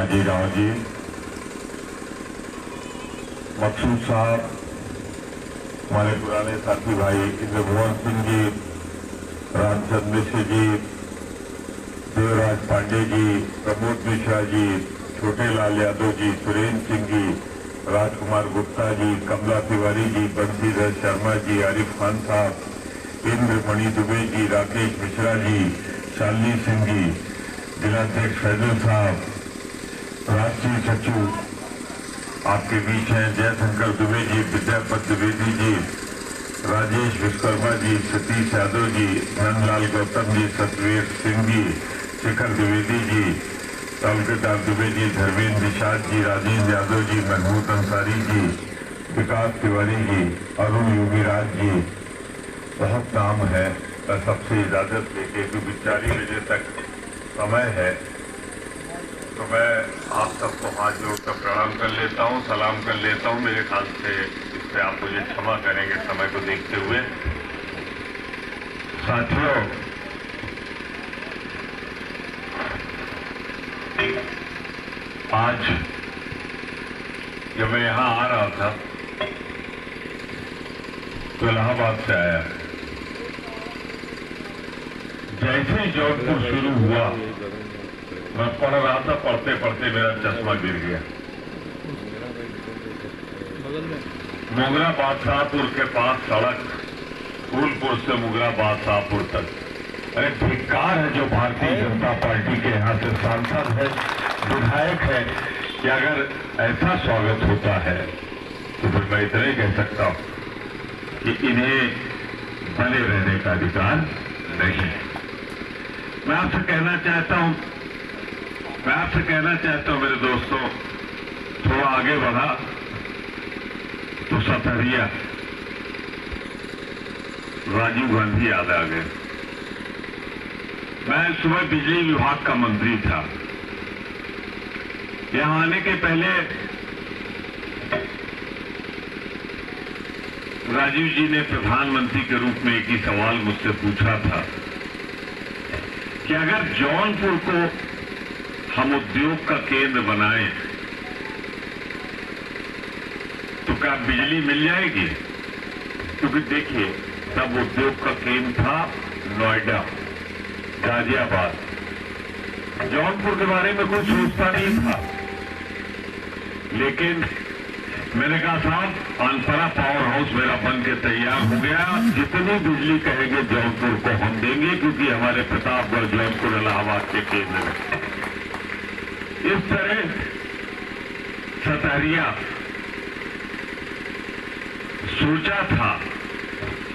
बाजीराव जी, मकसूद साहब, हमारे पुराने साथी भाई इंद्रमोहन सिंह जी, रामचंद्र मिश्र जी, देवराज पांडे जी, प्रमोद मिश्रा जी, छोटे लाल यादव जी, सुरेंद्र सिंह जी, राजकुमार गुप्ता जी, कमला तिवारी जी, बंशीधर शर्मा जी, आरिफ खान साहब, इंद्रमणि दुबे जी, राकेश मिश्रा जी, शालिनी सिंह जी, जिलाध्यक्ष फैजल साहब, राष्ट्रीय सचिव आपके बीच हैं जयशंकर दुबे जी, विद्यापत द्विवेदी जी, राजेश विश्वकर्मा जी, सतीश यादव जी, धनलाल गौतम जी, सतवीर सिंह जी, शिखर द्विवेदी जी, तौलकेदार दुबे जी, धर्मेंद्र निषाद जी, राजेंद्र यादव जी, महमूद अंसारी जी, विकास तिवारी जी, अरुण योगीराज जी। बहुत नाम है। मैं सबसे इजाजत लेके क्योंकि 4 बजे तक समय है तो मैं आप सबको हाथ जोड़कर प्रणाम कर लेता हूँ, सलाम कर लेता हूँ। मेरे ख्याल से इससे आप मुझे क्षमा करेंगे समय को देखते हुए। साथियों, आज जब मैं यहाँ आ रहा था तो इलाहाबाद से आया, जैसे ही जौनपुर शुरू हुआ मैं पढ़ रहा था, पढ़ते पढ़ते मेरा चश्मा गिर गया। मोगरा बादशाहपुर के पास सड़क, फूलपुर से मोगरा बादशाहपुर तक। अरे धिक्कार है जो भारतीय जनता पार्टी के यहाँ से सांसद है, विधायक है, कि अगर ऐसा स्वागत होता है तो फिर मैं इतना ही कह सकता हूं कि इन्हें बने रहने का अधिकार नहीं। मैं आपसे कहना चाहता हूं मेरे दोस्तों, थोड़ा आगे बढ़ा तो सतहरिया राजीव गांधी याद आ गए। मैं सुबह बिजली विभाग का मंत्री था। यहां आने के पहले राजीव जी ने प्रधानमंत्री के रूप में एक ही सवाल मुझसे पूछा था कि अगर जौनपुर को हम उद्योग का केंद्र बनाएं तो क्या बिजली मिल जाएगी? क्योंकि देखिए, तब उद्योग का केंद्र था नोएडा, गाजियाबाद। जौनपुर के बारे में कोई सोचता नहीं था। लेकिन मैंने कहा साहब, अनपरा पावर हाउस मेरा बन के तैयार हो गया। जितनी बिजली कहेंगे जौनपुर को हम देंगे, क्योंकि हमारे प्रतापगढ़, जौनपुर, इलाहाबाद के केंद्र में। इस तरह सतहरिया सोचा था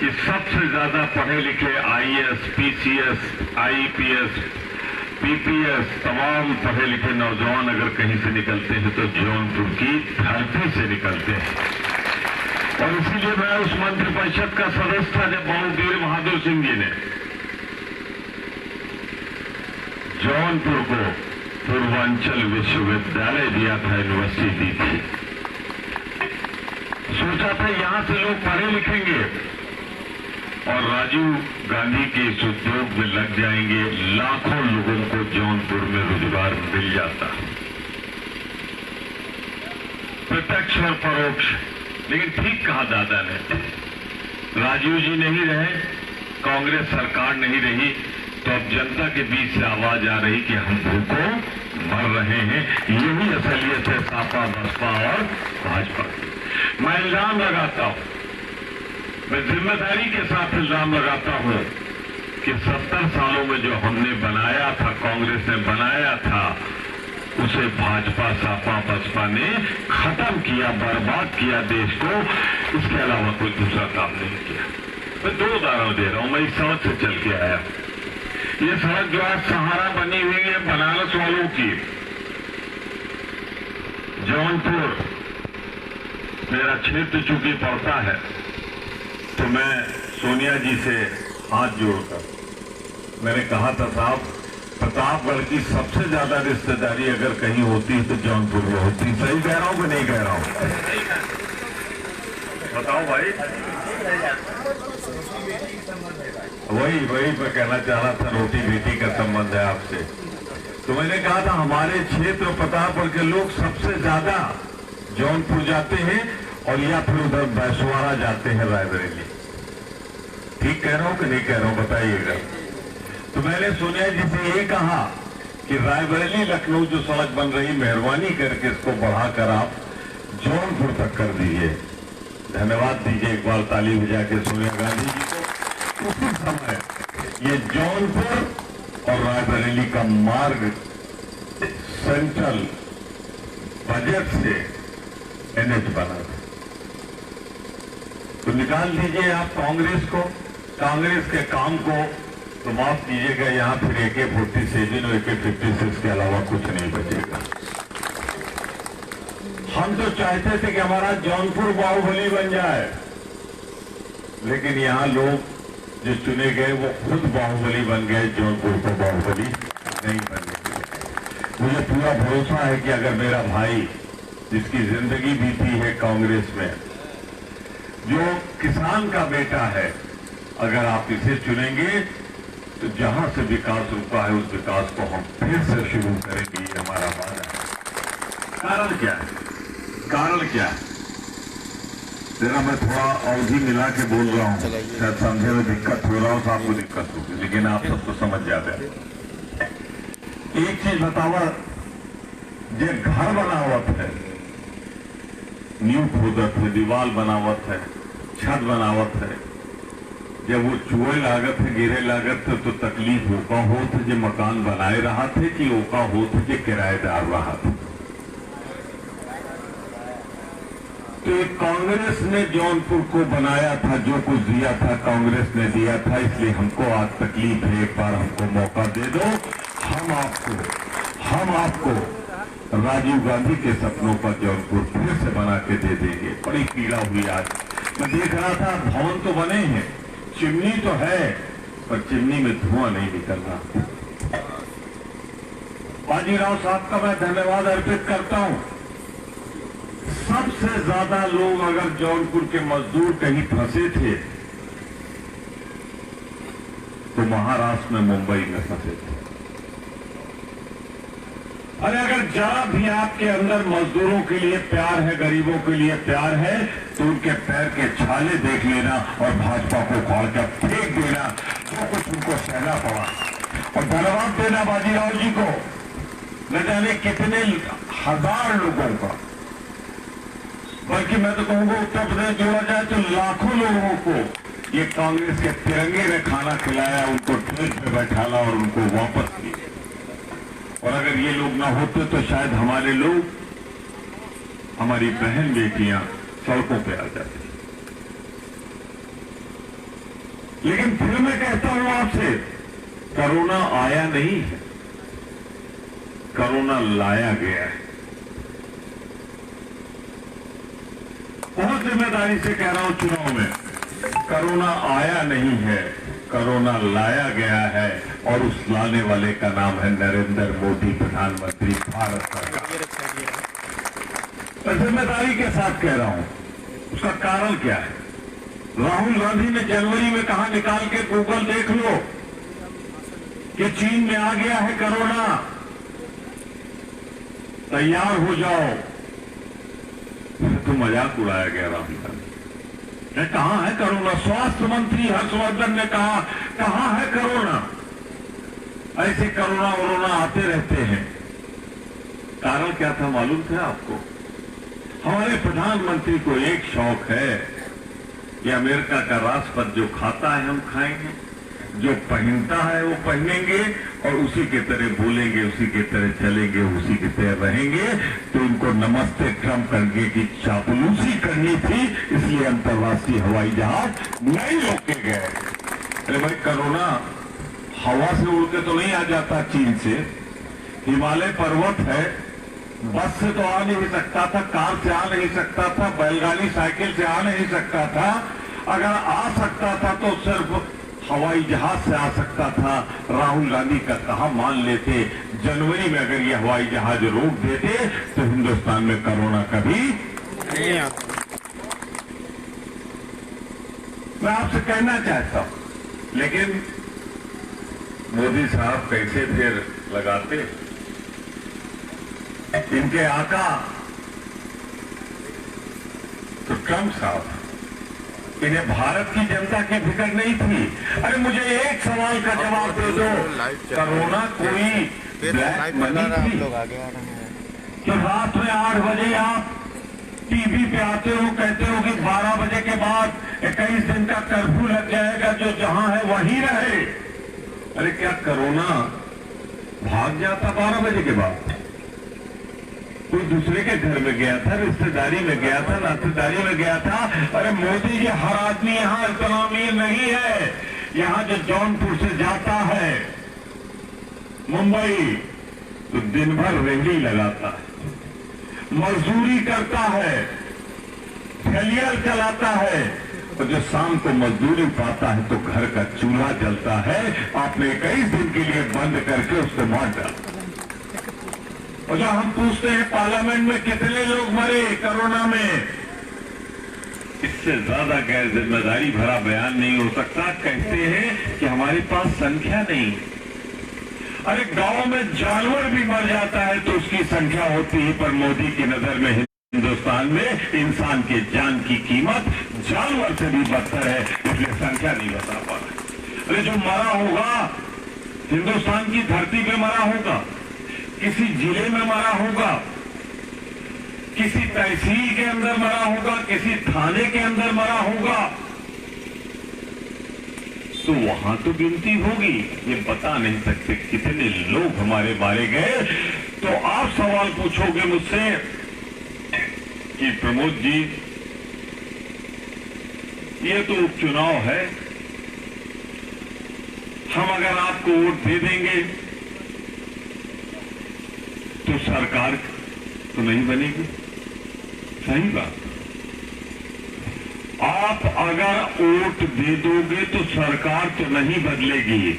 कि सबसे ज्यादा पढ़े लिखे आईएएस, पीसीएस, आईपीएस, पीपीएस तमाम पढ़े लिखे नौजवान अगर कहीं से निकलते हैं तो जौनपुर की धरती से निकलते हैं। और इसीलिए मैं उस मंत्रिपरिषद का सदस्य था जब वीर बहादुर सिंह जी ने जौनपुर को पूर्वांचल विश्वविद्यालय दिया था, यूनिवर्सिटी दी थी। सोचा था यहां से लोग पढ़े लिखेंगे और राजीव गांधी के इस उद्योग में लग जाएंगे, लाखों लोगों को जौनपुर में रोजगार मिल जाता, प्रत्यक्ष और परोक्ष। लेकिन ठीक कहा दादा ने, राजीव जी नहीं रहे, कांग्रेस सरकार नहीं रही, तो अब जनता के बीच से आवाज आ रही कि हम भूखों मर रहे हैं। यही असलियत है सपा, बसपा और भाजपा की। मैं इल्जाम लगाता हूं, मैं जिम्मेदारी के साथ इल्जाम लगाता हूं कि 70 सालों में जो हमने बनाया था, कांग्रेस ने बनाया था, उसे भाजपा, सपा, बसपा ने खत्म किया, बर्बाद किया देश को। इसके अलावा कोई दूसरा काम नहीं किया। मैं 2 उदाहरण दे रहा हूं। मैं इस सड़क से चल के आया। ये सड़क जो आज सहारा बनी हुई है बनारस वालों की, जौनपुर मेरा क्षेत्र चूंकि पड़ता है, तो मैं सोनिया जी से हाथ जोड़कर मैंने कहा था साहब, प्रतापगढ़ की सबसे ज्यादा रिश्तेदारी अगर कहीं होती तो जौनपुर में होती। सही कह रहा हूं कि नहीं कह रहा हूं? बताओ भाई। वही मैं कहना चाह रहा था, रोटी बेटी का संबंध है आपसे। तो मैंने कहा था हमारे क्षेत्र प्रतापगढ़ के लोग सबसे ज्यादा जौनपुर जाते हैं और या फिर उधर बैसवाड़ा जाते हैं रायबरेली। ठीक कह रहा हूं कि नहीं कह रहा हूं बताइएगा। तो मैंने सोनिया जी से ये कहा कि रायबरेली लखनऊ जो सड़क बन रही, मेहरबानी करके इसको बढ़ाकर आप जौनपुर तक कर दीजिए। धन्यवाद दीजिए एक बार ताली बजा के सोनिया गांधी जी को। उसी समय ये जौनपुर और रायबरेली का मार्ग सेंट्रल बजट से एनएच बना था। तो निकाल दीजिए आप कांग्रेस के काम को, तो माफ कीजिएगा यहाँ फिर AK-47 और AK-56 के अलावा कुछ नहीं बचेगा। हम तो चाहते थे कि हमारा जौनपुर बाहुबली बन जाए, लेकिन यहाँ लोग जो चुने गए वो खुद बाहुबली बन गए, जौनपुर को बाहुबली नहीं बनने दिया। मुझे पूरा भरोसा है कि अगर मेरा भाई जिसकी जिंदगी बीती है कांग्रेस में, जो किसान का बेटा है, अगर आप इसे चुनेंगे तो जहां से विकास रुका है उस विकास को हम फिर से शुरू करेंगे, ये हमारा वादा है। कारण क्या है? जरा मैं थोड़ा अवधि मिला के बोल रहा हूँ, शायद समझे में दिक्कत हो रहा हो तो आपको दिक्कत होगी, लेकिन आप सबको समझ जाते हैं। एक चीज बतावा, जो घर बनावत है, नींव खोदत है, दीवार बनावत है, छत बनावत है, जब वो चुए लागत है, गिरे लागत है, तो तकलीफ ओका हो थे जो मकान बनाए रहा थे कि ओका हो थे जो किराएदार रहा था। तो कांग्रेस ने जौनपुर को बनाया था, जो कुछ दिया था कांग्रेस ने दिया था, इसलिए हमको आज तकलीफ है। एक बार हमको मौका दे दो, हम आपको राजीव गांधी के सपनों पर जौनपुर फिर से बना के दे देंगे। बड़ी पीड़ा हुई आज। मैं देख रहा था भवन तो बने हैं, चिमनी तो है, पर चिमनी में धुआं नहीं निकल रहा। बाजीराव साहब का मैं धन्यवाद अर्पित करता हूं। सबसे ज्यादा लोग अगर जौनपुर के मजदूर कहीं फंसे थे तो महाराष्ट्र में, मुंबई में फंसे थे। अरे अगर जरा भी आपके अंदर मजदूरों के लिए प्यार है, गरीबों के लिए प्यार है, तो उनके पैर के छाले देख लेना और भाजपा को उखाड़ कर फेंक देना, जो कुछ उनको सहना पड़ा। और धन्यवाद देना बाजीराव जी को, न जाने कितने हजार लोगों का, बल्कि मैं तो कहूंगा उत्तर प्रदेश जोड़ा जाए तो लाखों लोगों को ये कांग्रेस के तिरंगे ने खाना खिलाया, उनको ट्रेन पे बैठाला और उनको वापस किया। और अगर ये लोग ना होते तो शायद हमारे लोग, हमारी बहन बेटियां सड़कों पे आ जाती। लेकिन फिर मैं कहता हूं आपसे, कोरोना आया नहीं है, कोरोना लाया गया है। बहुत जिम्मेदारी से कह रहा हूं, चुनाव में कोरोना आया नहीं है, कोरोना लाया गया है, और उस लाने वाले का नाम है नरेंद्र मोदी, प्रधानमंत्री भारत सरकार। जिम्मेदारी के साथ कह रहा हूं। उसका कारण क्या है? राहुल गांधी ने जनवरी में कहा, निकाल के गूगल देख लो कि चीन में आ गया है कोरोना, तैयार हो जाओ। तो मजाक उड़ाया गया राहुल गांधी। कहां है कोरोना? स्वास्थ्य मंत्री हर्षवर्धन ने कहा, कहां है कोरोना? ऐसे कोरोना आते रहते हैं। कारण क्या था मालूम था आपको? हमारे प्रधानमंत्री को एक शौक है कि अमेरिका का राष्ट्रपति जो खाता है हम खाएंगे, जो पहनता है वो पहनेंगे, और उसी के तरह बोलेंगे, उसी के तरह चलेंगे, उसी के तरह रहेंगे। तो उनको नमस्ते ट्रंप करने की चापलूसी करनी थी, इसलिए अंतर्राष्ट्रीय हवाई जहाज नहीं रोके गए। अरे भाई, कोरोना हवा से उड़ के तो नहीं आ जाता चीन से, हिमालय पर्वत है, बस से तो आ नहीं सकता था, कार से आ नहीं सकता था, बैलगाड़ी साइकिल से आ नहीं सकता था। अगर आ सकता था तो सिर्फ हवाई जहाज से आ सकता था। राहुल गांधी का कहा मान लेते, जनवरी में अगर ये हवाई जहाज रोक देते तो हिंदुस्तान में कोरोना कभी नहीं आता। मैं आपसे कहना चाहता हूं, लेकिन मोदी साहब कैसे फिर लगाते, इनके आका तो ट्रंप साहब, इन्हें भारत की जनता की फिक्र नहीं थी। अरे मुझे एक सवाल का जवाब दे दो, कोरोना कोई ब्लैक मनी थी? कि रात में 8 बजे आप टीवी पे आते हो, कहते हो कि 12 बजे के बाद 21 दिन का कर्फ्यू लग जाएगा, जो जहां है वहीं रहे। अरे क्या कोरोना भाग जाता 12 बजे के बाद? कोई दूसरे के घर में गया था, रिश्तेदारी में गया था, नातेदारी में गया था? अरे मोदी जी, हर आदमी यहाँ इतना अमीर नहीं है। यहाँ जो जौनपुर से जाता है मुंबई, तो दिन भर रेहड़ी लगाता है, मजदूरी करता है, थैलियर चलाता है, और जो शाम को मजदूरी पाता है तो घर का चूल्हा जलता है। आपने 21 दिन के लिए बंद करके उसको मार डाला। और जब हम पूछते हैं पार्लियामेंट में कितने लोग मरे कोरोना में, इससे ज्यादा गैर जिम्मेदारी भरा बयान नहीं हो सकता। कहते हैं कि हमारे पास संख्या नहीं। अरे गांव में जानवर भी मर जाता है तो उसकी संख्या होती है, पर मोदी की नजर में हिंदुस्तान में इंसान के जान की कीमत जानवर से भी बदतर है, इसलिए संख्या नहीं बता पा रहे। अरे जो मरा होगा हिंदुस्तान की धरती पे मरा होगा, किसी जिले में मरा होगा, किसी तहसील के अंदर मरा होगा, किसी थाने के अंदर मरा होगा, तो वहां तो गिनती होगी। ये बता नहीं सकते कितने लोग हमारे मारे गए। तो आप सवाल पूछोगे मुझसे कि प्रमोद जी, ये तो उपचुनाव है, हम अगर आपको वोट दे देंगे तो सरकार तो नहीं बनेगी। सही बात। आप अगर वोट दे दोगे तो सरकार तो नहीं बदलेगी,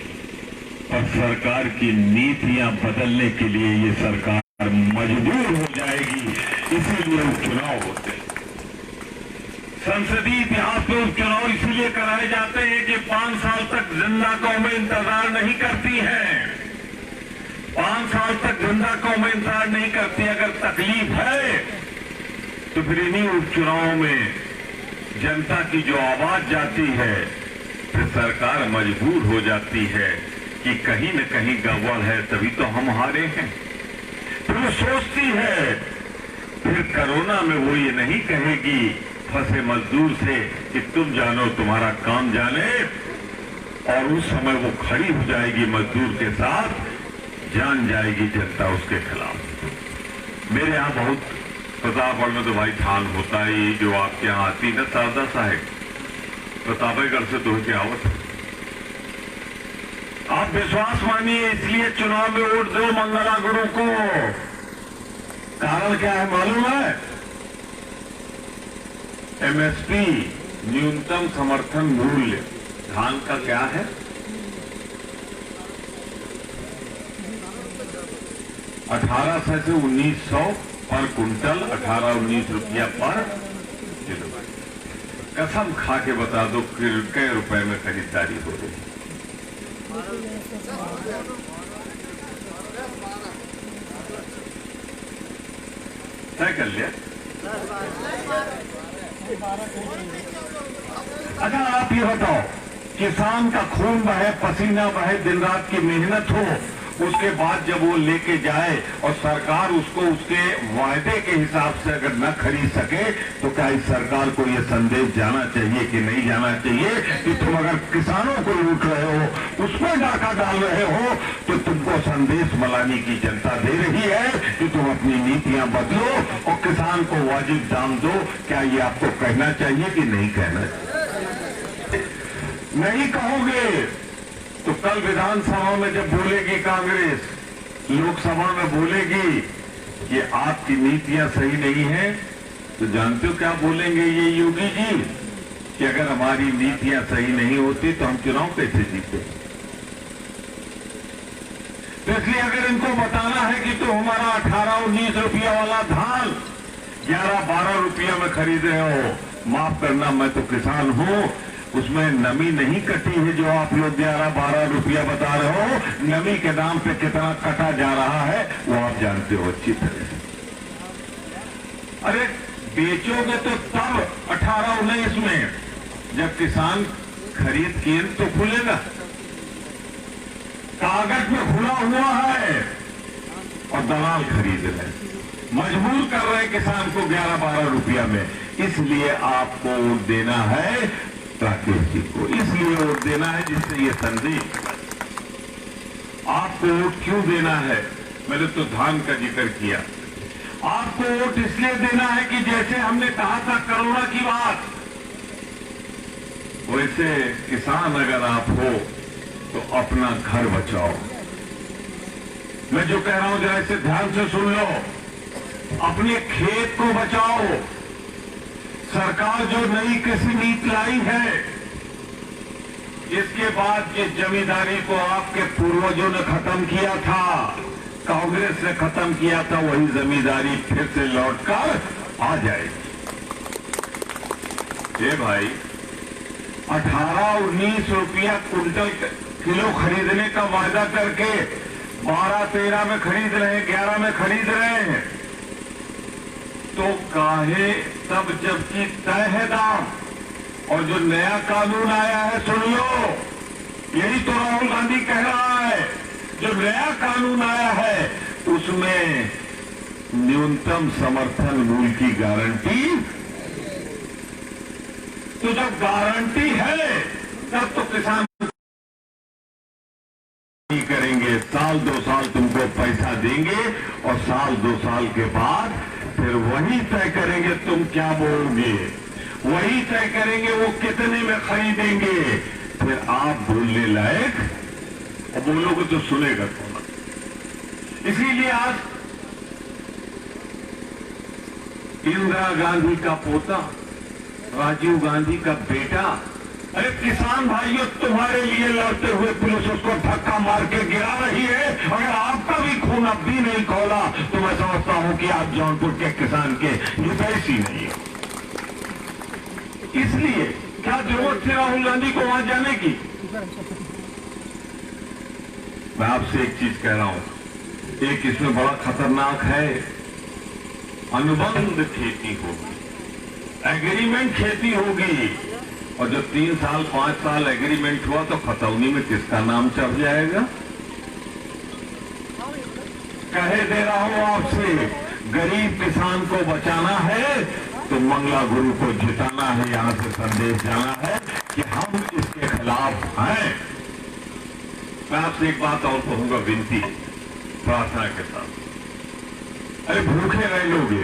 और सरकार की नीतियां बदलने के लिए ये सरकार मजबूर हो जाएगी। इसीलिए उपचुनाव होते हैं। संसदीय इतिहास में उपचुनाव इसलिए कराए जाते हैं कि 5 साल तक जिंदा कौमें इंतजार नहीं करती हैं। 5 साल तक जिंदा कौमें इंतजार नहीं करती। अगर तकलीफ है तो फिर इन्हीं उपचुनावों में जनता की जो आवाज जाती है, फिर सरकार मजबूर हो जाती है कि कहीं न कहीं गड़बड़ है, तभी तो हम हारे हैं। फिर वो सोचती है, फिर कोरोना में वो ये नहीं कहेगी फंसे मजदूर से कि तुम जानो तुम्हारा काम जाने, और उस समय वो खड़ी हो जाएगी मजदूर के साथ, जान जाएगी जनता उसके खिलाफ। मेरे यहां बहुत प्रतापगढ़ में तो भाई थान होता है, ये जो आपके यहाँ आती है शारदा साहेब, प्रतापगढ़ से तो क्या आवत। आप विश्वास मानिए, इसलिए चुनाव में वोट दो मंगला गुरु को। कारण क्या है मालूम है? एमएसपी, न्यूनतम समर्थन मूल्य धान का क्या है? 1800 से 1900 पर कुंटल, 18-19 रुपया पर किलो। कसम खा के बता दो कै रुपए में खरीदारी हो रही? तय कर लिया। अच्छा आप ये बताओ, किसान का खून बहे, पसीना बहे, दिन रात की मेहनत हो, उसके बाद जब वो लेके जाए और सरकार उसको उसके वायदे के हिसाब से अगर न खरीद सके, तो क्या इस सरकार को ये संदेश जाना चाहिए कि नहीं जाना चाहिए कि तुम अगर किसानों को लूट रहे हो, उसमें डाका डाल रहे हो, तो तुमको संदेश मलानी की जनता दे रही है कि तुम अपनी नीतियां बदलो और किसान को वाजिब दाम दो। क्या ये आपको कहना चाहिए कि नहीं कहना चाहिए? नहीं कहोगे तो कल विधानसभा में जब बोलेगी कांग्रेस, लोकसभा में बोलेगी कि आपकी नीतियां सही नहीं हैं, तो जानते हो क्या बोलेंगे ये योगी जी? कि अगर हमारी नीतियां सही नहीं होती तो हम चुनाव कैसे जीते? तो इसलिए अगर इनको बताना है कि तो हमारा 18-19 रुपया वाला धान 11-12 रुपया में खरीद रहे हो, माफ करना मैं तो किसान हूं, उसमें नमी नहीं कटी है जो आप लोग 11-12 रुपया बता रहे हो। नमी के दाम पे कितना कटा जा रहा है वो आप जानते हो अच्छी तरह से। अरे बेचोगे तो तब 18-19 में जब किसान खरीद केंद्र तो खुलेगा। कागज में खुला हुआ है और दलाल खरीद रहे, मजबूर कर रहे किसान को 11-12 रुपया में। इसलिए आपको वोट देना है राकेश जी को, इसलिए वोट देना है जिससे ये संदेश। आपको वोट क्यों देना है? मैंने तो धान का जिक्र किया। आपको वोट इसलिए देना है कि जैसे हमने कहा था करुणा की बात, वैसे किसान अगर आप हो तो अपना घर बचाओ। मैं जो कह रहा हूं जरा इसे ध्यान से सुन लो। अपने खेत को बचाओ। सरकार जो नई कृषि नीति लाई है, इसके बाद जिस जमींदारी को आपके पूर्वजों ने खत्म किया था, कांग्रेस ने खत्म किया था, वही जमींदारी फिर से लौटकर आ जाएगी। ये भाई 18-19 रुपया कुंटल किलो खरीदने का वादा करके 12-13 में खरीद रहे हैं, 11 में खरीद रहे हैं, तो काहे तब जबकि तय है दाम। और जो नया कानून आया है, सुन लो, यही तो राहुल गांधी कह रहा है, जो नया कानून आया है उसमें न्यूनतम समर्थन मूल्य की गारंटी। तो जब गारंटी है तब तो किसान नहीं करेंगे। 1-2 साल तुमको पैसा देंगे और 1-2 साल के बाद फिर वही तय करेंगे तुम क्या बोलोगे, वही तय करेंगे वो कितने में खरीदेंगे। फिर आप बोलने लायक और बोलोगे तो सुनेगा कौन। इसीलिए आज इंदिरा गांधी का पोता, राजीव गांधी का बेटा, अरे किसान भाइयों तुम्हारे लिए लड़ते हुए पुलिस उसको धक्का मार के गिरा रही है। अगर आपका भी खून अब भी नहीं खोला तो मैं समझता हूं कि आप जौनपुर के किसान के हितैषी नहीं है। इसलिए क्या जरूरत थी राहुल गांधी को वहां जाने की? मैं आपसे एक चीज कह रहा हूं, एक इसमें बड़ा खतरनाक है, अनुबंध खेती होगी, एग्रीमेंट खेती होगी। और जब 3 साल 5 साल एग्रीमेंट हुआ तो खतौनी में किसका नाम चढ़ जाएगा? कहे दे रहा हूं आपसे, गरीब किसान को बचाना है तो मंगला गुरु को जिताना है। यहां से संदेश जाना है कि हम इसके खिलाफ हैं। मैं आपसे एक बात और कहूंगा, विनती प्रार्थना के साथ। अरे भूखे रह लोगे,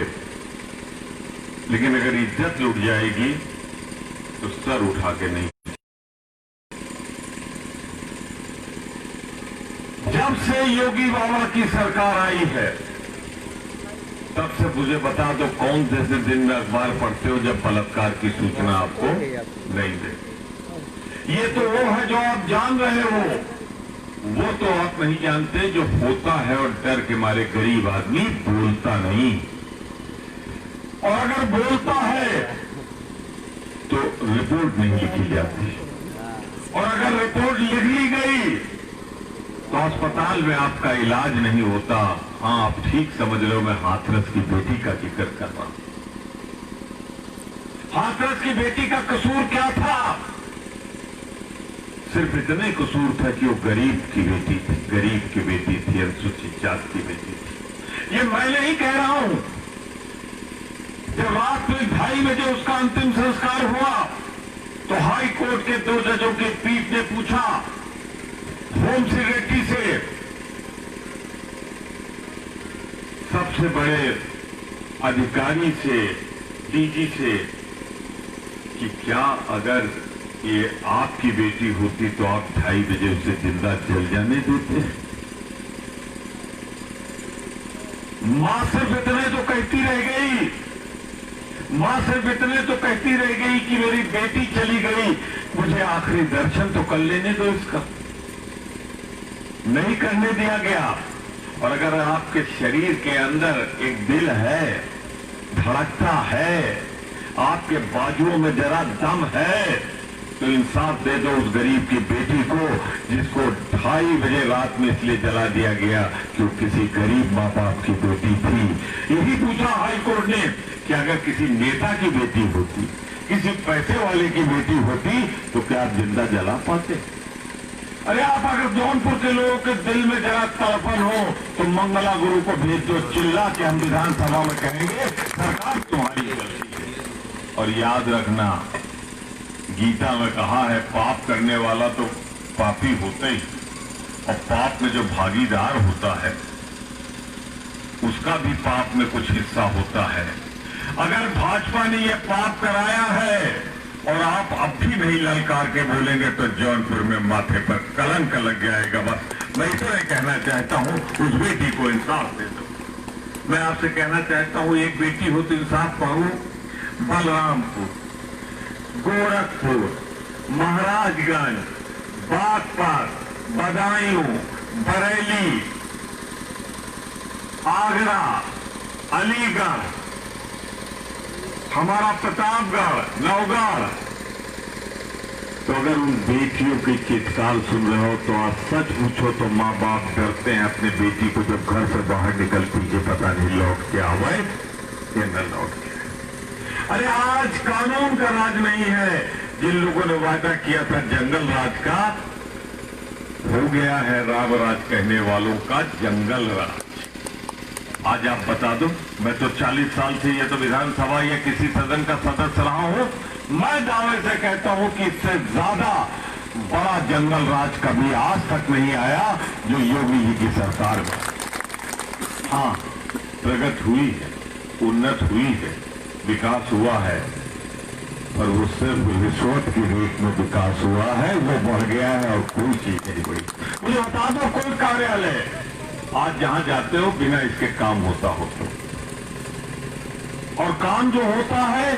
लेकिन अगर इज्जत लुट जाएगी तो सर उठा के नहीं। जब से योगी बाबा की सरकार आई है तब से मुझे बता दो कौन जैसे दिन में अखबार पढ़ते हो जब बलात्कार की सूचना आपको नहीं दे। ये तो वो है जो आप जान रहे हो, वो तो आप नहीं जानते जो होता है। और डर के मारे गरीब आदमी बोलता नहीं, और अगर बोलता है तो रिपोर्ट नहीं लिखी जाती, और अगर रिपोर्ट लिख ली गई तो अस्पताल में आपका इलाज नहीं होता। हाँ, आप ठीक समझ लो, मैं हाथरस की बेटी का जिक्र कर रहा हूं। हाथरस की बेटी का कसूर क्या था? सिर्फ इतने कसूर था कि वो गरीब की बेटी थी, गरीब की बेटी थी, अनुसूचित जाति की बेटी थी। ये मैं नहीं कह रहा हूं। जब रात में 2:30 बजे उसका अंतिम संस्कार हुआ तो हाई कोर्ट के 2 जजों की पीठ ने पूछा होम सेक्रेटरी से, सबसे बड़े अधिकारी से, डीजी से, कि क्या अगर ये आपकी बेटी होती तो आप 2:30 बजे उसे जिंदा जल जाने देते? मां सिर्फ इतने तो कहती रह गई, मां सिर्फ इतने तो कहती रह गई कि मेरी बेटी चली गई, मुझे आखिरी दर्शन तो कर लेने दो इसका। नहीं करने दिया गया। और अगर आपके शरीर के अंदर एक दिल है, धड़कता है, आपके बाजुओं में जरा दम है, तो इंसाफ दे दो उस गरीब की बेटी को जिसको 2:30 बजे रात में इसलिए जला दिया गया कि वो किसी गरीब माँ बाप की बेटी थी। यही पूछा हाईकोर्ट ने कि अगर किसी नेता की बेटी होती, किसी पैसे वाले की बेटी होती तो क्या आप जिंदा जला पाते? अरे आप अगर जौनपुर के लोगों के दिल में जरा तड़पन हो तो मंगला गुरु को भेज दो, चिल्ला के हम विधानसभा में कहेंगे सरकार तुम्हारी गलती है। और याद रखना, गीता में कहा है पाप करने वाला तो पापी होता ही, और पाप में जो भागीदार होता है उसका भी पाप में कुछ हिस्सा होता है। अगर भाजपा ने यह पाप कराया है और आप अब भी नहीं ललकार के बोलेंगे तो जौनपुर में माथे पर कलंक लग जाएगा। बस मैं इतना कहना चाहता हूं, उस बेटी को इंसाफ दे दो। मैं आपसे कहना चाहता हूं, एक बेटी हो तो इंसाफ पाओ। बलरामपुर, गोरखपुर, महाराजगंज, बागपत, बदायूं, बरेली, आगरा, अलीगढ़, हमारा प्रतापगढ़, नवगढ़। तो अगर उन बेटियों की चित्कार सुन रहे हो तो आप सच पूछो तो माँ बाप डरते हैं अपनी बेटी को, जब घर से बाहर निकलती है पता नहीं लौट के आवे या न लौट के। अरे आज कानून का राज नहीं है। जिन लोगों ने वादा किया था जंगल राज का, हो गया है राम राज कहने वालों का जंगल राज। आज आप बता दो, मैं तो 40 साल से ये तो विधानसभा या किसी सदन का सदस्य रहा हूं, मैं दावे से कहता हूं कि इससे ज्यादा बड़ा जंगल राज कभी आज तक नहीं आया जो योगी जी की सरकार में। हाँ, प्रगति हुई है, उन्नत हुई है, विकास हुआ है, पर वो सिर्फ रिश्वत की रेट में विकास हुआ है, वो बढ़ गया है और कोई चीज नहीं बढ़ी। मुझे बता दो कोई कार्यालय आज जहां जाते हो बिना इसके काम होता हो तो, और काम जो होता है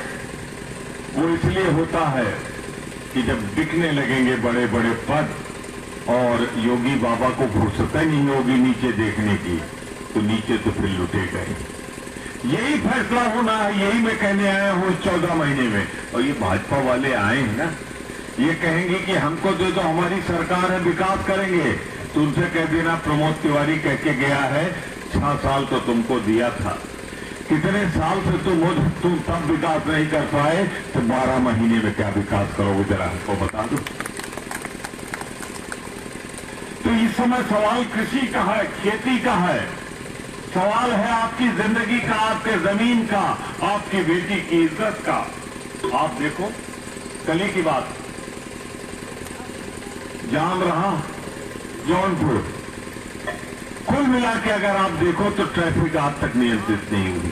वो इसलिए होता है कि जब दिखने लगेंगे बड़े बड़े पद और योगी बाबा को फुर्सत नहीं होगी नीचे देखने की, तो नीचे तो फिर लुटे गए। यही फैसला होना है, यही मैं कहने आया हूं 14 महीने में। और ये भाजपा वाले आए हैं ना, ये कहेंगे कि हमको दे दो, हमारी सरकार है, विकास करेंगे। तो उनसे कह देना प्रमोद तिवारी कह के गया है 6 साल तो तुमको दिया था, कितने साल से तुम तब विकास नहीं कर पाए, तो 12 महीने में क्या विकास करोगे जरा हमको बता दो। तो इस समय सवाल कृषि का है, खेती का है, सवाल है आपकी जिंदगी का, आपके जमीन का, आपकी बेटी की इज्जत का। आप देखो कल की बात, जाम रहा जौनपुर, कुल मिला के अगर आप देखो तो ट्रैफिक आज तक नियंत्रित नहीं हुई।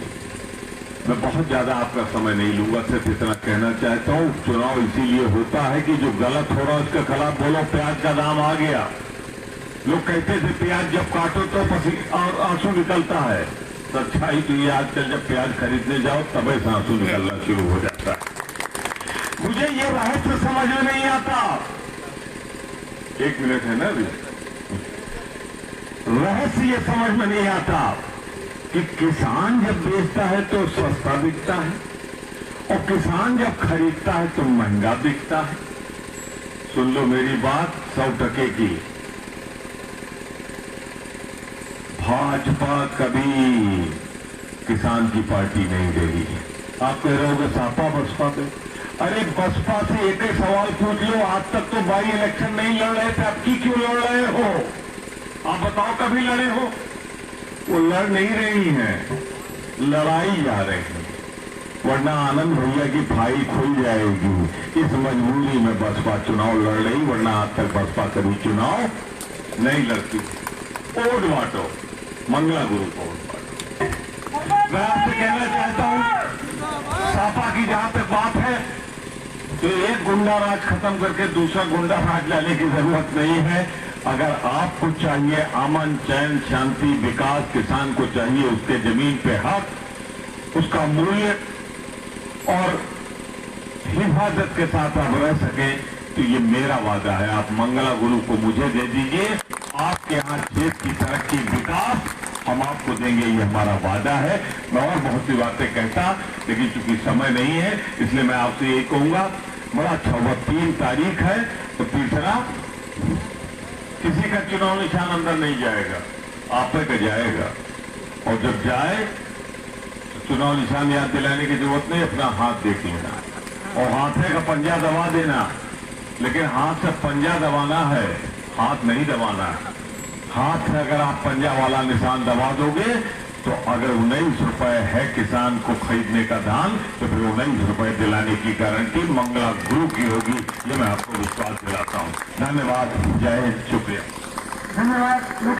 मैं बहुत ज्यादा आपका समय नहीं लूंगा, सिर्फ इतना कहना चाहता हूं, चुनाव इसीलिए होता है कि जो गलत हो रहा है उसके खिलाफ बोलो। प्याज का दाम आ गया, लोग कहते थे प्याज जब काटो तो और आंसू निकलता है, सच्चाई तो ये आजकल जब प्याज खरीदने जाओ तब से आंसू निकलना शुरू हो जाता है। मुझे ये रहस्य समझ में नहीं आता। 1 मिनट है ना अभी। रहस्य ये समझ में नहीं आता कि किसान जब बेचता है तो सस्ता बिकता है और किसान जब खरीदता है तो महंगा बिकता है। सुन लो मेरी बात 100% की, भाजपा कभी किसान की पार्टी नहीं देगी। आप कह रहे होगे सापा बसपा पे, अरे बसपा से एक ही सवाल पूछ लो, आज तक तो बाई इलेक्शन नहीं लड़ रहे थे, अब की क्यों लड़ रहे हो? आप बताओ कभी लड़े हो? वो लड़ नहीं रही हैं, लड़ाई जा रही है, वरना आनंद भैया की फाइल खुल जाएगी। इस मजबूरी में बसपा चुनाव लड़ रही, वरना आज तक बसपा कभी चुनाव नहीं लड़ती। वोट बांटो, मंगला गुरु को वोट बांटो। मैं आपसे कहना चाहता हूं, सापा की जहां तक बात है तो एक गुंडा राज खत्म करके दूसरा गुंडा राज लाने की जरूरत नहीं है। अगर आपको चाहिए अमन, चैन, शांति, विकास, किसान को चाहिए उसके जमीन पे हक, उसका मूल्य और हिफाजत के साथ आप रह सके, तो ये मेरा वादा है। आप मंगला गुरु को मुझे दे दीजिए, आपके यहाँ देश की तरक्की, विकास हम आपको देंगे, ये हमारा वादा है। मैं और बहुत सी बातें कहता, लेकिन चूंकि समय नहीं है इसलिए मैं आपसे यही कहूंगा, बड़ा अच्छा हुआ 3 तारीख है तो तीसरा किसी का चुनाव निशान अंदर नहीं जाएगा, आप पे का जाएगा, और जब जाए तो चुनाव निशान याद दिलाने की जरूरत नहीं, अपना हाथ देख लेना और हाथे का पंजा दबा देना, लेकिन हाथ से पंजा दबाना है, हाथ नहीं दबाना है। हाथ से अगर आप पंजा वाला निशान दबा दोगे तो अगर 19 रुपए है किसान को खरीदने का धान, तो फिर 19 रुपए दिलाने की गारंटी मंगला गुरु की होगी, ये मैं आपको विश्वास दिलाता हूं। धन्यवाद, जय हिंद, शुक्रिया। धन्यवाद।